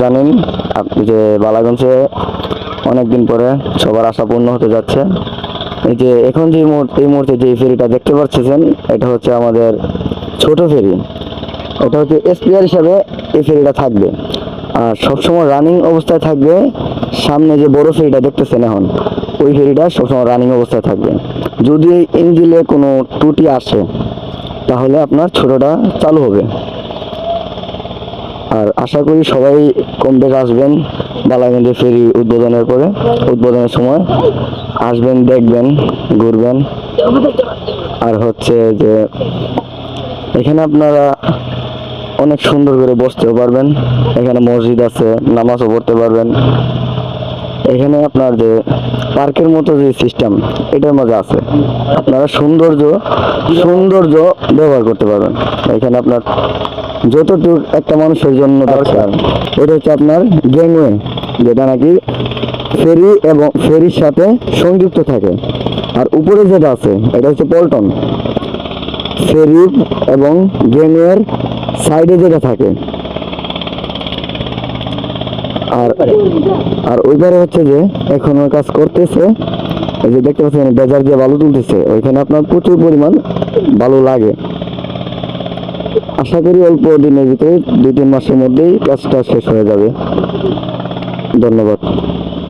Running আপনি যে বালাগঞ্জে অনেকদিন পরে সবার আশা পূর্ণ হতে যাচ্ছে। এই যে এখন যে এই মুহূর্তে যে ফেরিটা দেখতে পাচ্ছেন, এটা হচ্ছে আমাদের ছোট ফেরি। এটা হচ্ছে স্পেয়ার হিসাবে এই ফেরিটা থাকবে, আর সবসময় রানিং অবস্থায় থাকবে। সামনে যে বড় ফেরিটা দেখতেছেন এখন, ওই ফেরিটা সবসময় রানিং অবস্থায় থাকবে। যদি ইঞ্জিনে কোনো ত্রুটি আসে তাহলে আপনার ছোটটা চালু হবে। আর আশা করি সবাই কম বেশ আসবেন বালাগঞ্জে ফেরি উদ্বোধনের সময় আসবেন, দেখবেন, ঘুরবেন। আর হচ্ছে যে এখানে আপনারা অনেক সুন্দর করে বসতেও পারবেন। এখানে মসজিদ আছে, নামাজও পড়তে পারবেন। এখানে আপনার যে পার্কের মতো যে সিস্টেম, এটার মধ্যে আছে। আপনারা সৌন্দর্য ব্যবহার করতে পারবেন। এখানে আপনার যতটুকু একটা মানুষের জন্য দরকার, এটা হচ্ছে আপনার গেমওয়ে, যেটা নাকি ফেরি এবং ফেরির সাথে সংযুক্ত থাকে। আর উপরে যেটা আছে এটা হচ্ছে পল্টন। ফেরি এবং গেমওয়ের সাইডে যেটা থাকে, আর ওইবারে হচ্ছে যে এখনো কাজ করতেছে। এই যে দেখতে পাচ্ছেন বেজার দিয়ে বালু তুলতেছে, ওইখানে আপনার প্রচুর পরিমাণ বালু লাগে। আশা করি অল্প দিনের ভিতরে 2-3 মাসের মধ্যেই কাজটা শেষ হয়ে যাবে। ধন্যবাদ।